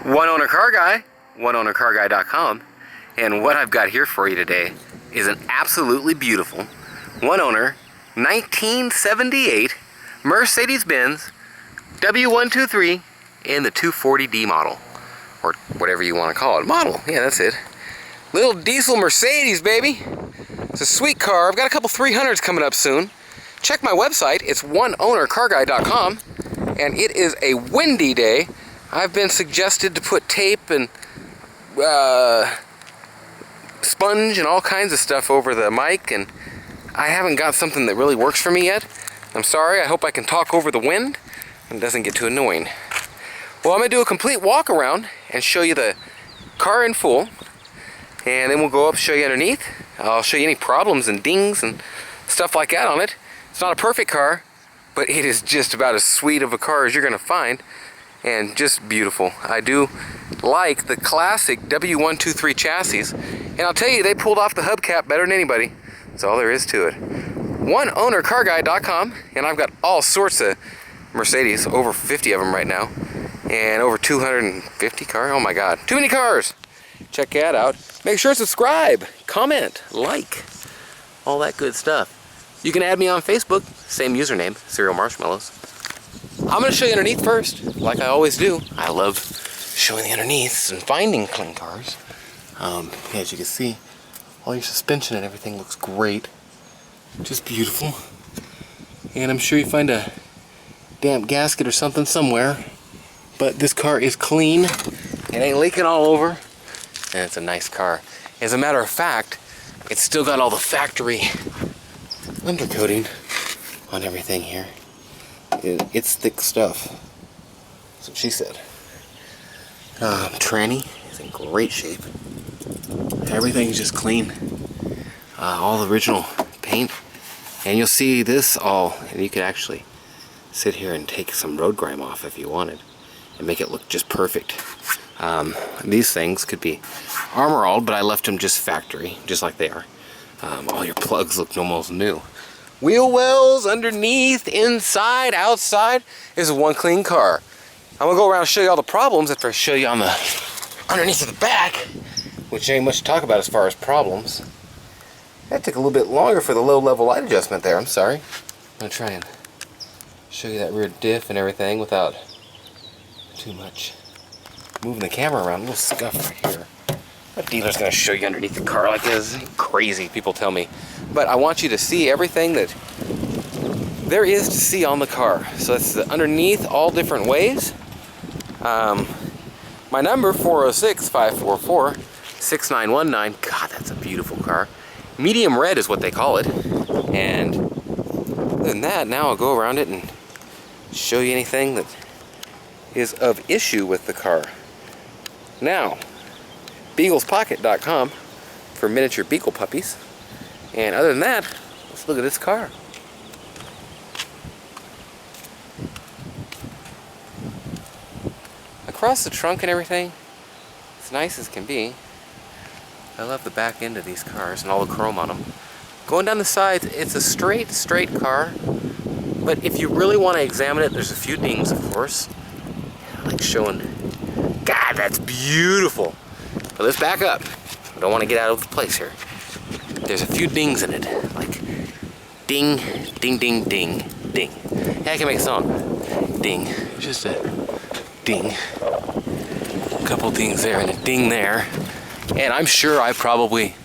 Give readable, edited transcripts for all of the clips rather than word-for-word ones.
One owner car guy, oneownercarguy.com, and what I've got here for you today is an absolutely beautiful one owner 1978 Mercedes-Benz W123 in the 240D model, or whatever you want to call it. Model, yeah, that's it. Little diesel Mercedes, baby. It's a sweet car. I've got a couple 300s coming up soon. Check my website. It's oneownercarguy.com, and it is a windy day. I've been suggested to put tape and sponge and all kinds of stuff over the mic, and I haven't got something that really works for me yet. I'm sorry. I hope I can talk over the wind and it doesn't get too annoying. Well, I'm going to do a complete walk around and show you the car in full, and then we'll go up and show you underneath. I'll show you any problems and dings and stuff like that on it. It's not a perfect car, but it is just about as sweet of a car as you're going to find, and just beautiful. I do like the classic W123 chassis, and I'll tell you, they pulled off the hubcap better than anybody. That's all there is to it. Oneownercarguy.com, and I've got all sorts of Mercedes, over 50 of them right now, and over 250 cars. Oh my God, too many cars. Check that out. Make sure to subscribe, comment, like, all that good stuff. You can add me on Facebook, same username, Cereal Marshmallows. I'm going to show you underneath first, like I always do. I love showing the underneath and finding clean cars. As you can see, all your suspension and everything looks great. Just beautiful. And I'm sure you find a damp gasket or something somewhere, but this car is clean. It ain't leaking all over. And it's a nice car. As a matter of fact, it's still got all the factory undercoating on everything here. It's thick stuff. That's what she said. Tranny is in great shape. Everything's just clean. All the original paint. And you'll see this all, and you could actually sit here and take some road grime off if you wanted and make it look just perfect. These things could be armor-alled, but I left them just factory, just like they are. All your plugs look almost new. Wheel wells, underneath, inside, outside. This is one clean car. I'm gonna go around and show you all the problems after I show you on the underneath of the back, which ain't much to talk about as far as problems. That took a little bit longer for the low-level light adjustment there. I'm sorry. I'm gonna try and show you that rear diff and everything without too much moving the camera around. A little scuff right here. What dealer's gonna show you underneath the car like this? Crazy, people tell me. But I want you to see everything that there is to see on the car. So it's the underneath, all different ways. My number, 406-544-6919. God, that's a beautiful car. Medium red is what they call it. And other than that, now I'll go around it and show you anything that is of issue with the car. Now, beaglespocket.com for miniature beagle puppies. And other than that, let's look at this car. Across the trunk and everything, it's nice as can be. I love the back end of these cars and all the chrome on them. Going down the sides, it's a straight car. But if you really want to examine it, there's a few dings, of course. Like showing, God, that's beautiful. But let's back up. I don't want to get out of the place here. There's a few dings in it, like ding, ding, ding, ding, ding. Yeah, I can make a song. Ding, just a ding. A couple dings there and a ding there. And I'm sure I probably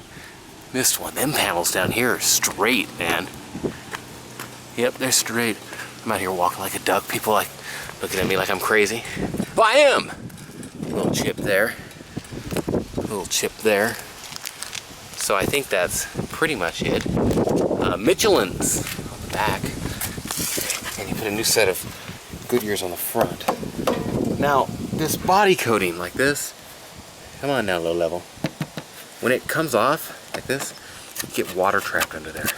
missed one. Them panels down here are straight, man. Yep, they're straight. I'm out here walking like a duck. People like looking at me like I'm crazy. Well, I am. A little chip there. A little chip there. So I think that's pretty much it. Michelin's on the back. And you put a new set of Goodyears on the front. Now, this body coating like this, come on now, low level. When it comes off like this, you get water trapped under there.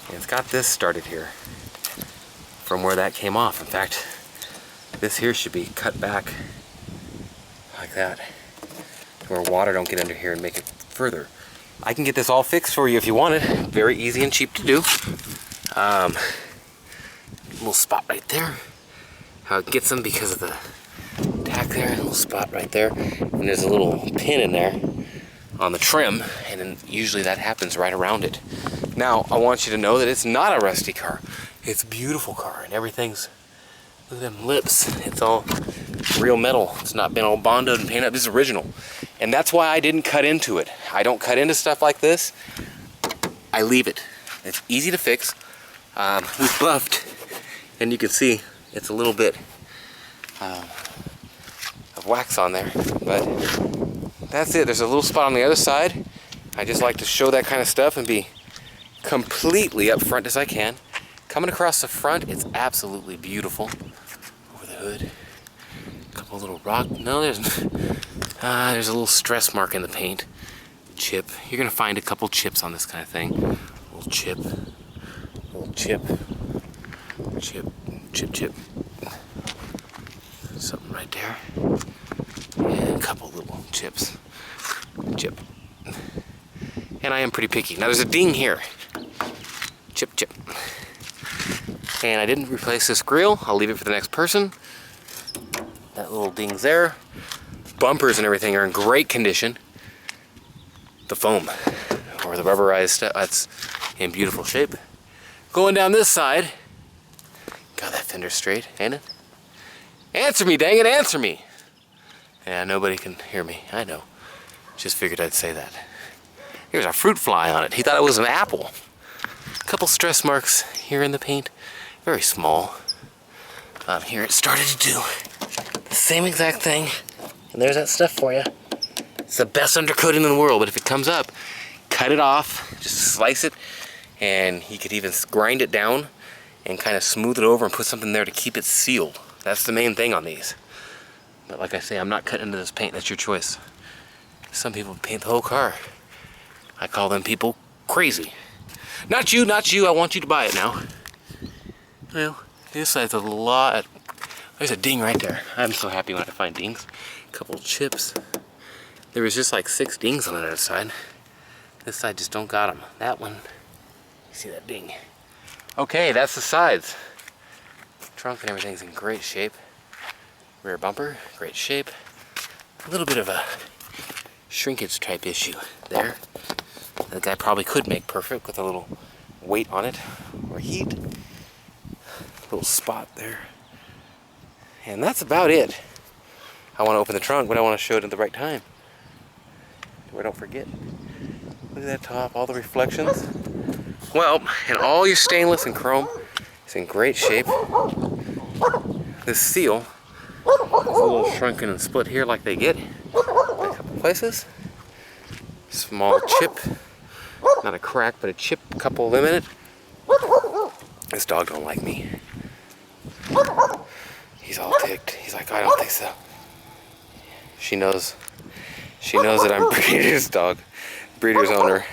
And it's got this started here from where that came off. In fact, this here should be cut back like that, where water don't get under here and make it further. I can get this all fixed for you if you want it. Very easy and cheap to do. Little spot right there. How it gets them because of the back there, a little spot right there, and there's a little pin in there on the trim, and then usually that happens right around it. Now, I want you to know that it's not a rusty car. It's a beautiful car, and everything's, look at them lips. It's all real metal. It's not been all bonded and painted up. This is original. And that's why I didn't cut into it. I don't cut into stuff like this. I leave it. It's easy to fix. We buffed, and you can see it's a little bit of wax on there, but that's it. There's a little spot on the other side. I just like to show that kind of stuff and be completely up front as I can. Coming across the front, it's absolutely beautiful. Over the hood, a couple little rock. No, there's a little stress mark in the paint. Chip. You're gonna find a couple chips on this kind of thing. Little chip, little chip, chip, chip, chip. Something right there, and a couple little chips. Chip. And I am pretty picky. Now there's a ding here. Chip, chip. And I didn't replace this grill. I'll leave it for the next person. That little ding's there. Bumpers and everything are in great condition. The foam, or the rubberized stuff, that's in beautiful shape. Going down this side. Got that fender straight, ain't it? Answer me, dang it, answer me! Yeah, nobody can hear me, I know. Just figured I'd say that. Here's a fruit fly on it. He thought it was an apple. A couple stress marks here in the paint. Very small. Here it started to do the same exact thing. And there's that stuff for you. It's the best undercoating in the world, but if it comes up, cut it off, just slice it, and you could even grind it down and kind of smooth it over and put something there to keep it sealed. That's the main thing on these. But like I say, I'm not cutting into this paint. That's your choice. Some people paint the whole car. I call them people crazy. Not you, not you. I want you to buy it now. Well, this side's a lot. There's a ding right there. I'm so happy when I find dings. A couple chips. There was just like 6 dings on the other side. This side just don't got them. That one, you see that ding. Okay, that's the sides. Trunk and everything's in great shape. Rear bumper, great shape. A little bit of a shrinkage type issue there. The guy probably could make perfect with a little weight on it or heat. Little spot there. And that's about it. I want to open the trunk, but I want to show it at the right time. Where I don't forget. Look at that top, all the reflections. Well, and all your stainless and chrome is in great shape. This seal is a little shrunken and split here like they get in a couple places. Small chip, not a crack, but a chip, a couple of them in it. This dog don't like me. He's all ticked. He's like, I don't think so. She knows that I'm Breeder's dog, Breeder's owner.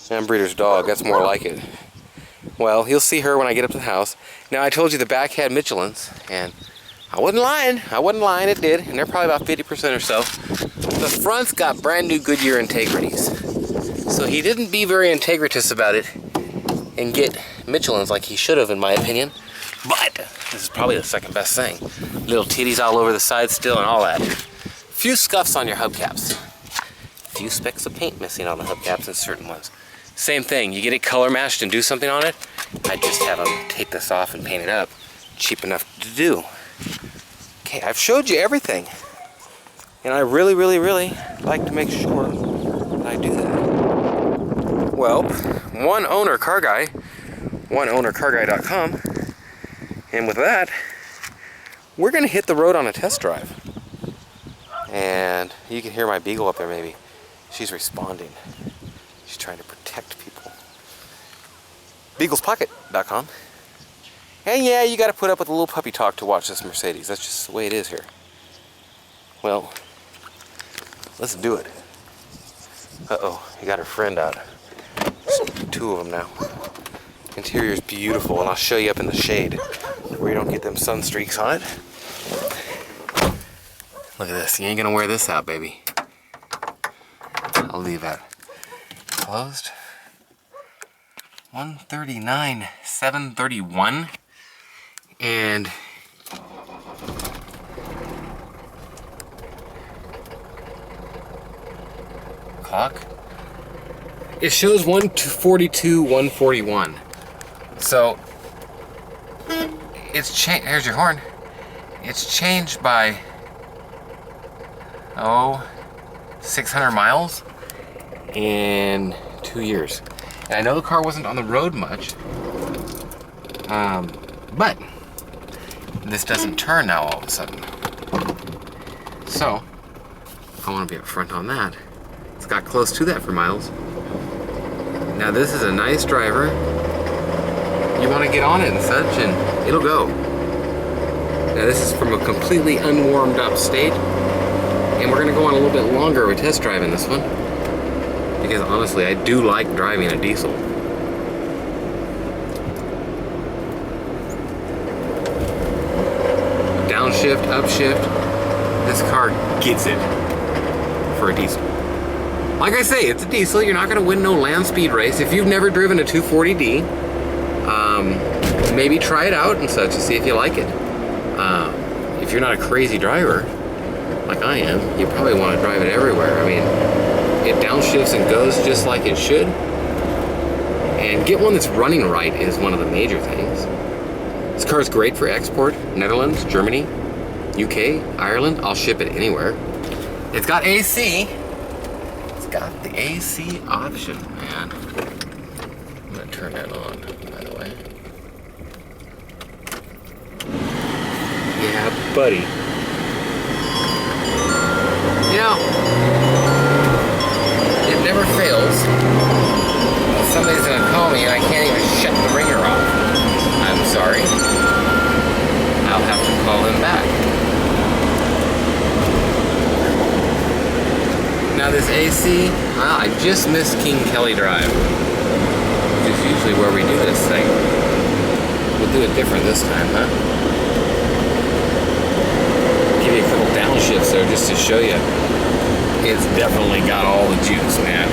I'm Breeder's dog, that's more like it. Well, you'll see her when I get up to the house. Now, I told you the back had Michelin's, and I wasn't lying, it did, and they're probably about 50% or so. The front's got brand new Goodyear integrities. So he didn't be very integritous about it and get Michelin's like he should have, in my opinion. But this is probably the second best thing. Little titties all over the side still and all that. Few scuffs on your hubcaps. Few specks of paint missing on the hubcaps in certain ones. Same thing, you get it color matched and do something on it, I just have them take this off and paint it up. Cheap enough to do. Okay, I've showed you everything. And I really, really, really like to make sure that I do that. Well, one owner car guy, oneownercarguy.com, and with that, we're gonna hit the road on a test drive. And you can hear my beagle up there maybe. She's responding. She's trying to protect people. Beaglespocket.com. And yeah, you gotta put up with a little puppy talk to watch this Mercedes. That's just the way it is here. Well, let's do it. Uh-oh, you got her friend out. There's 2 of them now. Interior's beautiful, and I'll show you up in the shade where you don't get them sun streaks on it. Look at this, you ain't gonna wear this out, baby. I'll leave that closed. 139, 731. And clock. It shows 142, 141. So it's changed. Here's your horn. It's changed by 600 miles in 2 years. And I know the car wasn't on the road much, but this doesn't turn now all of a sudden. So I want to be upfront on that. It's got close to that for miles. Now this is a nice driver. You want to get on it and such, and it'll go. Now this is from a completely unwarmed up state, and we're going to go on a little bit longer of a test drive in this one, because honestly I do like driving a diesel. Downshift, upshift, this car gets it for a diesel. Like I say, it's a diesel. You're not going to win no land speed race. If you've never driven a 240D, maybe try it out and such and see if you like it. If you're not a crazy driver, like I am, you probably want to drive it everywhere. I mean, it downshifts and goes just like it should. And get one that's running right is one of the major things. This car is great for export. Netherlands, Germany, UK, Ireland. I'll ship it anywhere. It's got AC. It's got the AC option, man. I'm gonna turn that on, by the way. Yeah, buddy. You know, it never fails. Somebody's gonna call me and I can't even shut the ringer off. I'm sorry. I'll have to call him back. Now this AC, well, I just missed King Kelly Drive, which is usually where we do this thing. We'll do it different this time, huh? Give you a couple downshifts there just to show you. It's definitely got all the juice, man.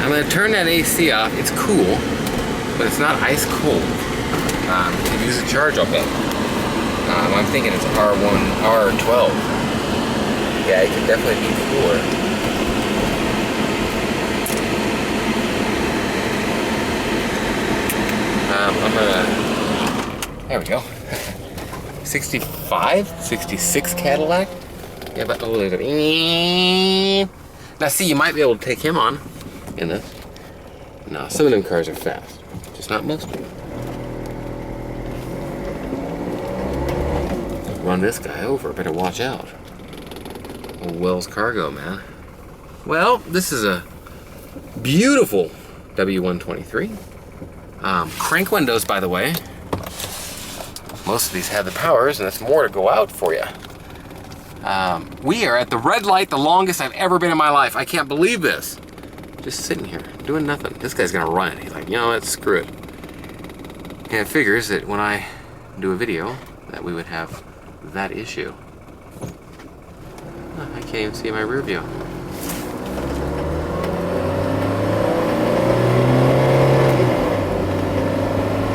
I'm going to turn that AC off. It's cool, but it's not ice cold. You can use a charge, I'll bet. I'm thinking it's R1, R12. Yeah, it can definitely be cooler. I'm gonna, there we go. 65, 66 Cadillac. Yeah, but oh, look at it. Now see, you might be able to take him on in this. No, some of them cars are fast, just not most of them. Run this guy over, better watch out. Old Wells Cargo, man. Well, this is a beautiful W123. Crank windows, by the way. Most of these have the powers, and that's more to go out for you. We are at the red light, the longest I've ever been in my life. I can't believe this. Just sitting here, doing nothing. This guy's gonna run it. He's like, you know what, screw it. And it figures that when I do a video, that we would have that issue. Oh, I can't even see my rear view.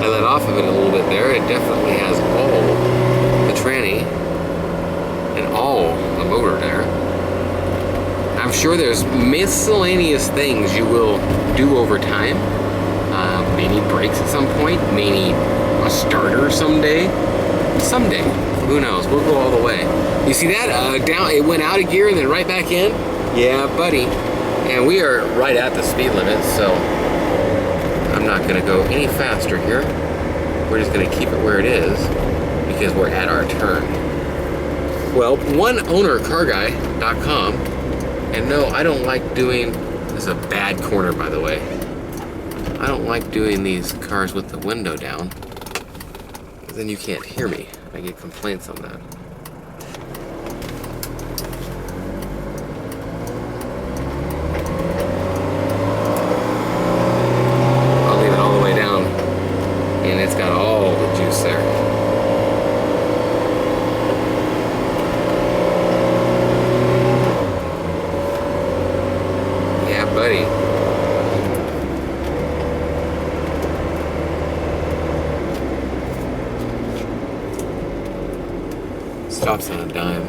I let off of it a little bit there. It definitely has all the tranny and all the motor there. I'm sure there's miscellaneous things you will do over time. May need brakes at some point, may need a starter someday. Someday, who knows? We'll go all the way. You see that? Down, it went out of gear and then right back in? Yeah, buddy. And we are right at the speed limit, so I'm not gonna go any faster here. We're just gonna keep it where it is because we're at our turn. Well, oneownercarguy.com, and no, I don't like doing, this is a bad corner, by the way. I don't like doing these cars with the window down, because then you can't hear me. I get complaints on that. I'll leave it all the way down, and it's got all the juice there. Yeah, buddy. Stops on a dime.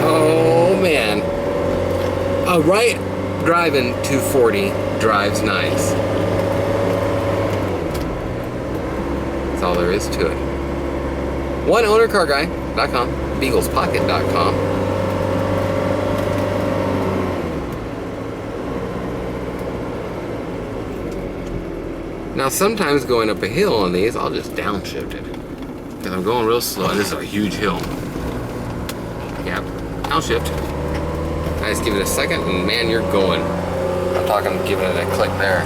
Oh man. A right driving 240 drives nice. That's all there is to it. OneOwnerCarGuy.com, BeaglesPocket.com. Now sometimes going up a hill on these, I'll just downshift it. Because I'm going real slow, and this is a huge hill. Yep, downshift. I just give it a second, and man, you're going. I'm talking giving it a click there.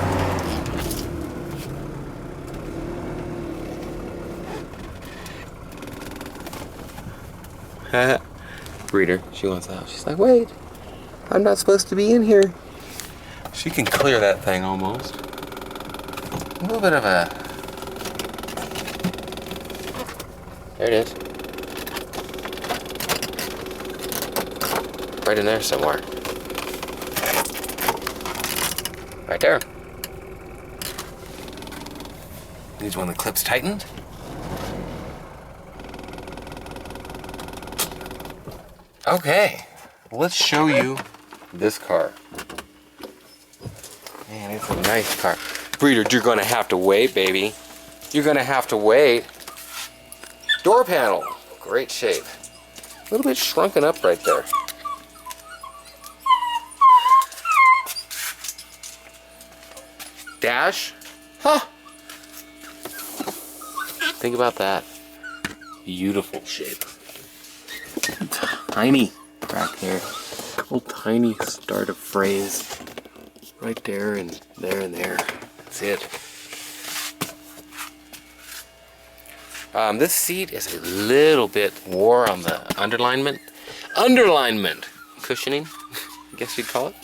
Breeder, she wants out. She's like, wait, I'm not supposed to be in here. She can clear that thing almost. A little bit of a... There it is. Right in there somewhere. Right there. Needs one of the clips tightened. Okay, let's show you this car. Man, it's a nice car. Breeder, you're gonna have to wait, baby. You're gonna have to wait. Door panel, great shape. A little bit shrunken up right there. Dash, huh? Think about that. Beautiful shape. Tiny crack there. Little tiny start of phrase. Right there and there and there. That's it. This seat is a little bit wore on the underlinement. Underlinement! Cushioning, I guess you'd call it.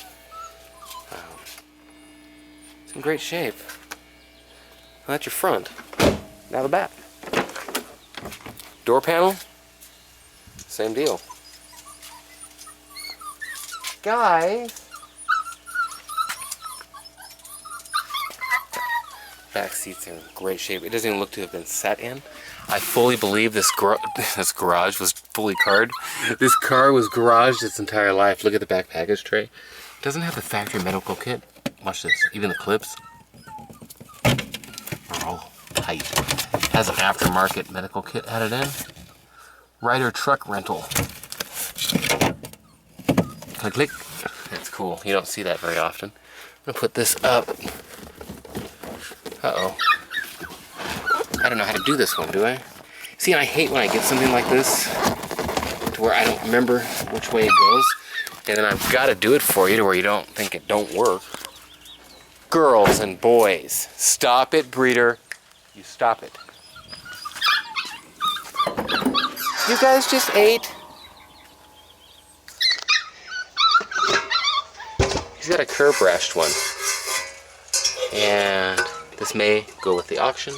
It's in great shape. Well, that's your front. Now the back. Door panel, same deal. Guys, back seats are in great shape. It doesn't even look to have been set in. I fully believe this garage was fully carred. This car was garaged its entire life. Look at the back package tray. It doesn't have the factory medical kit. Watch this. Even the clips are all tight. It has an aftermarket medical kit added in. Ryder truck rental. Click, click. That's cool. You don't see that very often. I'm gonna put this up. Uh-oh. I don't know how to do this one, do I? See, I hate when I get something like this to where I don't remember which way it goes, and then I've got to do it for you to where you don't think it don't work. Girls and boys, stop it, breeder. You stop it. You guys just ate. He's got a curb rashed one. And this may go with the auction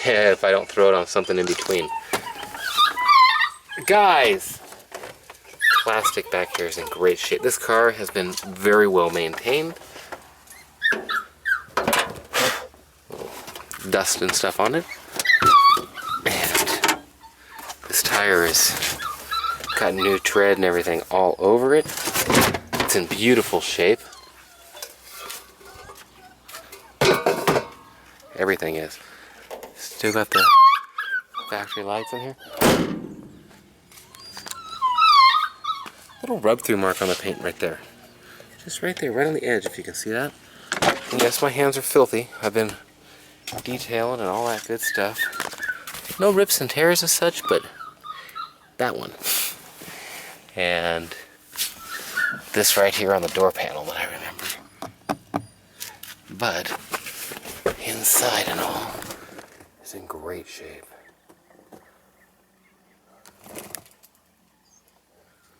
if I don't throw it on something in between. Guys! Plastic back here is in great shape. This car has been very well maintained. Dust and stuff on it. And this tire is got new tread and everything all over it. It's in beautiful shape. Everything is. Still got the factory lights in here. Little rub through mark on the paint right there. Just right there, right on the edge, if you can see that. And yes, my hands are filthy. I've been detailing and all that good stuff. No rips and tears as such, but that one. And this right here on the door panel that I remember. But inside and all is in great shape.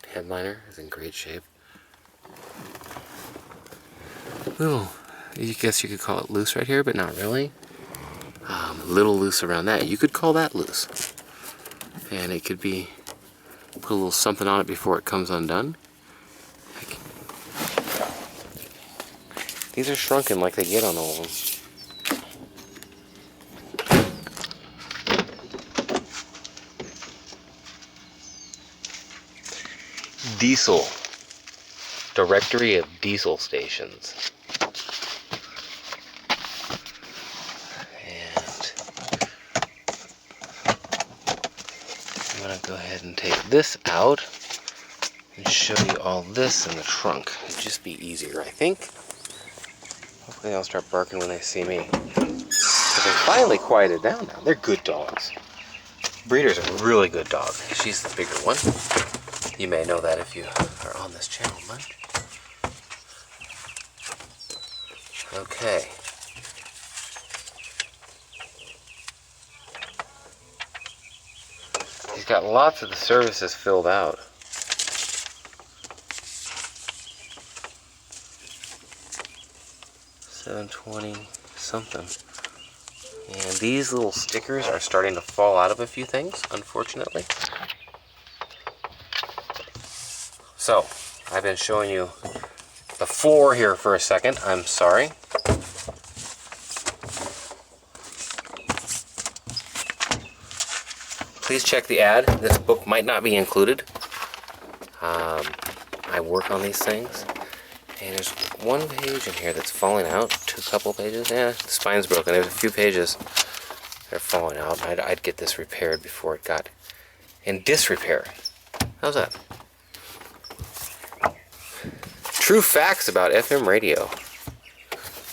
Headliner is in great shape. Little, I guess you could call it loose right here, but not really. A little loose around that. You could call that loose. And it could be, put a little something on it before it comes undone. These are shrunken like they get on all of them. Diesel. Directory of diesel stations. And I'm going to go ahead and take this out and show you all this in the trunk. It'd just be easier, I think. Hopefully they'll start barking when they see me. But they finally quieted down now. They're good dogs. Breeder's a really good dog. She's the bigger one. You may know that if you are on this channel much. Okay. He's got lots of the services filled out. $720 something. And these little stickers are starting to fall out of a few things, unfortunately. So, I've been showing you the floor here for a second. I'm sorry. Please check the ad. This book might not be included. I work on these things. And there's one page in here that's falling out. A couple pages. Yeah, the spine's broken. There's a few pages that are falling out. I'd get this repaired before it got in disrepair. How's that? True facts about FM radio.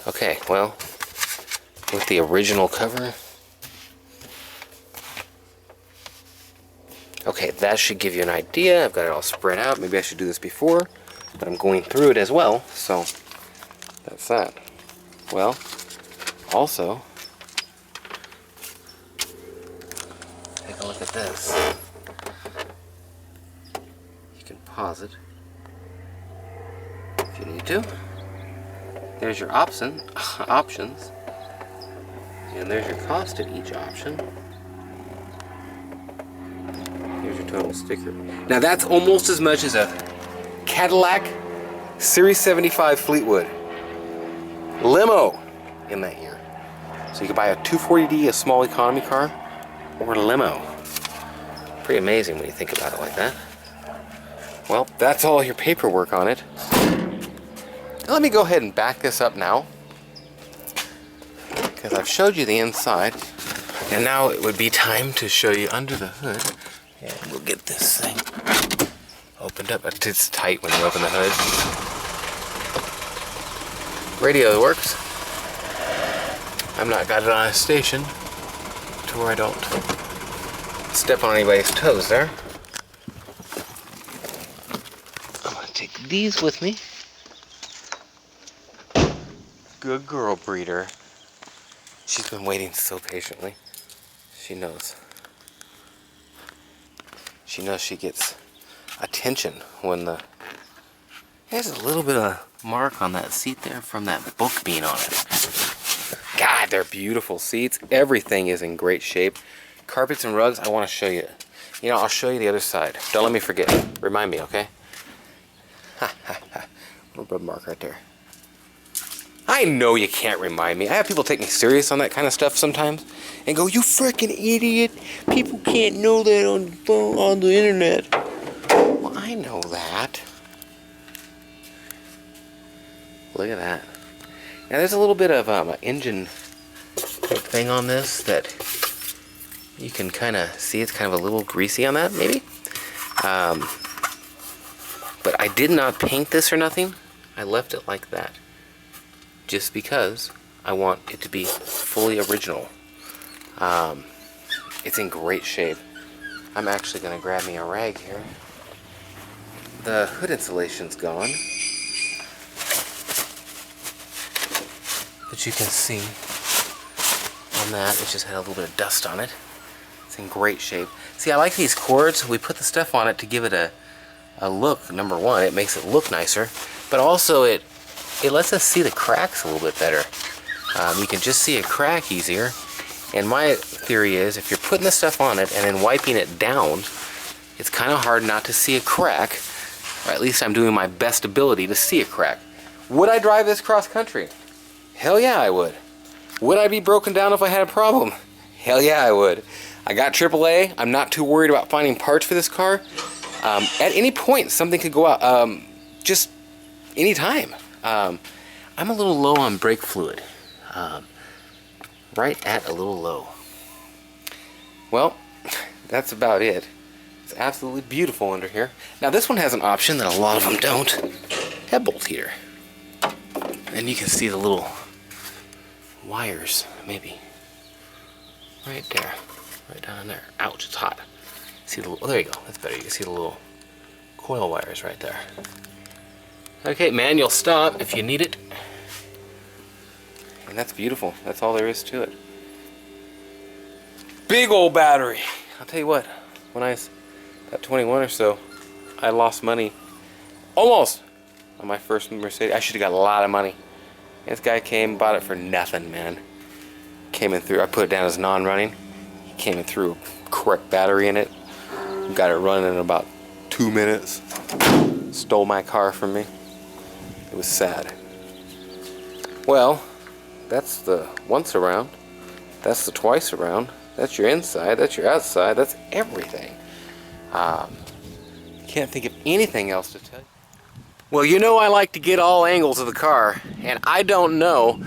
Okay, well, with the original cover. Okay, that should give you an idea. I've got it all spread out. Maybe I should do this before, but I'm going through it as well, so that's that. Well, also, take a look at this. You can pause it if you need to. There's your options, and there's your cost of each option. Here's your total sticker. Now that's almost as much as a Cadillac Series 75 Fleetwood limo in that year. So you could buy a 240D, a small economy car, or a limo. Pretty amazing when you think about it like that. Well, that's all your paperwork on it. Let me go ahead and back this up now, because I've showed you the inside, and now it would be time to show you under the hood. And we'll get this thing opened up. It's tight when you open the hood. Radio works. I've not got it on a station to where I don't step on anybody's toes there. I'm going to take these with me. Good girl, Breeder. She's been waiting so patiently. She knows. She knows she gets attention when the... There's a little bit of mark on that seat there from that book being on it. God, they're beautiful seats. Everything is in great shape. Carpets and rugs, I want to show you. You know, I'll show you the other side. Don't let me forget. Remind me, okay? Ha, ha, ha. Little rub mark right there. I know you can't remind me. I have people take me serious on that kind of stuff sometimes and go, "You freaking idiot. People can't know that on the phone, on the internet." Well, I know that. Look at that. Now there's a little bit of an engine thing on this that you can kind of see. It's kind of a little greasy on that, maybe. But I did not paint this or nothing. I left it like that, just because I want it to be fully original. It's in great shape. I'm actually going to grab me a rag here. The hood insulation's gone, but you can see on that it just had a little bit of dust on it. It's in great shape. See, I like these cords. We put the stuff on it to give it a look. Number one, it makes it look nicer, but also it lets us see the cracks a little bit better. You can just see a crack easier. And my theory is, if you're putting the stuff on it and then wiping it down, it's kind of hard not to see a crack. Or at least I'm doing my best ability to see a crack. Would I drive this cross country? Hell yeah, I would. Would I be broken down if I had a problem? Hell yeah, I would. I got AAA. I'm not too worried about finding parts for this car. At any point, something could go out. Just any time. I'm a little low on brake fluid. Right at a little low. Well, that's about it. It's absolutely beautiful under here. Now this one has an option that a lot of them don't. Head bolt heater. And you can see the little wires, maybe. Right there. Right down in there. Ouch, it's hot. See the little, oh, there you go. That's better. You can see the little coil wires right there. Okay, manual stop if you need it. And that's beautiful. That's all there is to it. Big old battery. I'll tell you what, when I was about 21 or so, I lost money almost on my first Mercedes. I should have got a lot of money. This guy came, bought it for nothing, man. Came in through, I put it down as non-running. He came in through a correct battery in it. Got it running in about 2 minutes. Stole my car from me. It was sad. Well, that's the once around. That's the twice around. That's your inside. That's your outside. That's everything. Can't think of anything else to tell you. Well, you know I like to get all angles of the car, and I don't know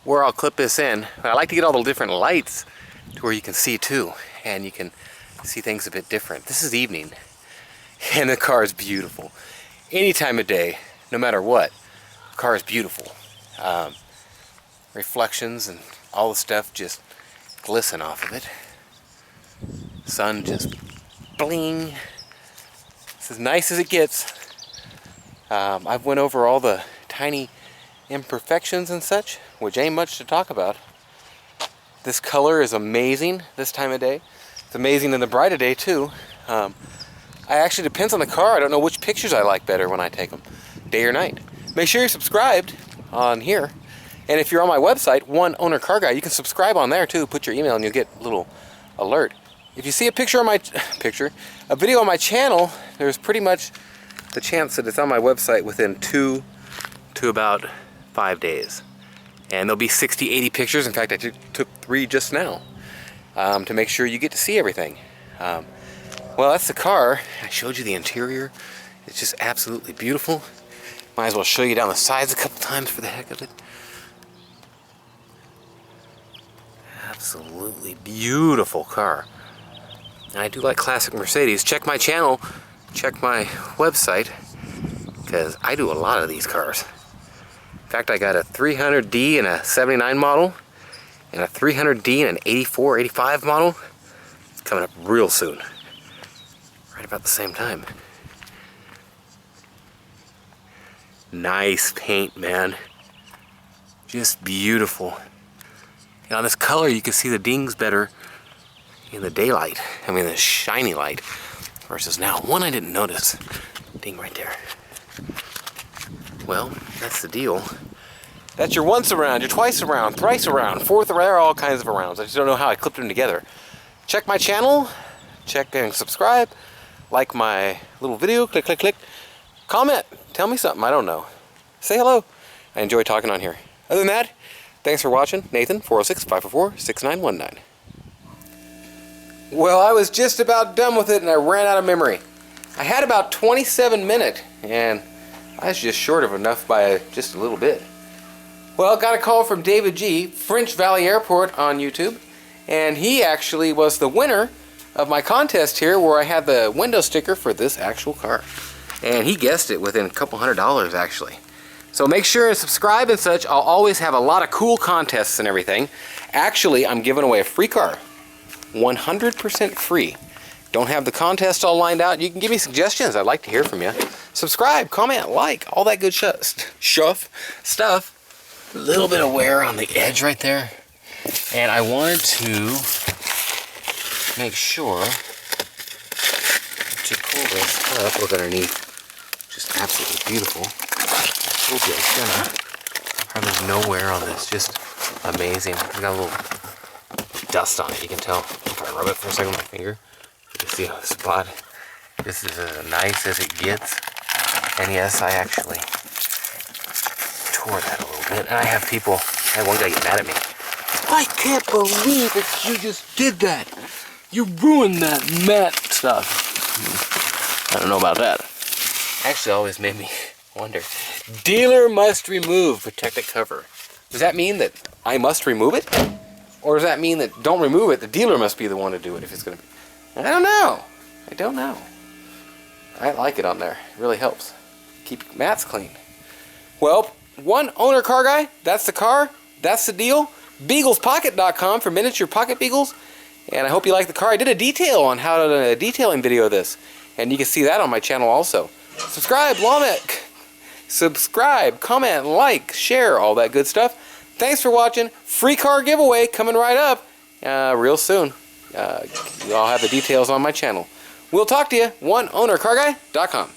where I'll clip this in, but I like to get all the different lights to where you can see too, and you can see things a bit different. This is evening, and the car is beautiful. Any time of day, no matter what, the car is beautiful. Reflections and all the stuff just glisten off of it. Sun just bling. It's as nice as it gets. I've went over all the tiny imperfections and such, which ain't much to talk about. This color is amazing this time of day. It's amazing in the bright of day too. I actually depends on the car. I don't know which pictures I like better when I take them, day or night. Make sure you're subscribed on here. And if you're on my website, One Owner Car Guy, you can subscribe on there too. Put your email and you'll get a little alert. If you see a picture on my a video on my channel, there's pretty much the chance that it's on my website within 2 to about 5 days. And there'll be 60, 80 pictures. In fact, I took 3 just now to make sure you get to see everything. Well, that's the car. I showed you the interior. It's just absolutely beautiful. Might as well show you down the sides a couple times for the heck of it. Absolutely beautiful car. And I do like classic Mercedes. Check my channel, check my website, because I do a lot of these cars. In fact, I got a 300D in a 79 model, and a 300D in an 84, 85 model. It's coming up real soon. Right about the same time. Nice paint, man. Just beautiful. And on this color, you can see the dings better in the daylight. I mean, the shiny light versus now. One I didn't notice. Ding right there. Well, that's the deal. That's your once around, your twice around, thrice around, fourth around, all kinds of arounds. I just don't know how I clipped them together. Check my channel. Check and subscribe. Like my little video. Click, click, click. Comment. Tell me something. I don't know. Say hello. I enjoy talking on here. Other than that, thanks for watching. Nathan, 406-544-6919. Well, I was just about done with it and I ran out of memory. I had about 27 minutes and I was just short of enough by just a little bit. Well, got a call from David G, French Valley Airport on YouTube, and he actually was the winner of my contest here where I had the window sticker for this actual car. And he guessed it within a couple $100 actually. So make sure and subscribe and such. I'll always have a lot of cool contests and everything. Actually, I'm giving away a free car. 100% free. Don't have the contest all lined out. You can give me suggestions. I'd like to hear from you. Subscribe, comment, like, all that good stuff. A little bit of wear on the edge right there. And I wanted to make sure to pull this up. Look underneath. Just absolutely beautiful. I told you it's gonna. There's no wear on this. Just amazing. It's got a little dust on it. You can tell if I rub it for a second with my finger. You can see a spot. This is as nice as it gets. And yes, I actually tore that a little bit. And I have people, I had one guy get mad at me. I can't believe that you just did that. You ruined that matte stuff. I don't know about that. Actually, always made me wonder. Dealer must remove protected cover. Does that mean that I must remove it? Or does that mean that don't remove it, the dealer must be the one to do it if it's going to be? I don't know. I don't know. I like it on there. It really helps. Keep mats clean. Well, one owner car guy, that's the car, that's the deal. BeaglesPocket.com for miniature pocket beagles. And I hope you like the car. I did a detail on how to a detailing video of this. And you can see that on my channel also. Subscribe, subscribe, comment, like, share, all that good stuff. Thanks for watching. Free car giveaway coming right up real soon. You all have the details on my channel. We'll talk to you. OneOwnerCarGuy.com.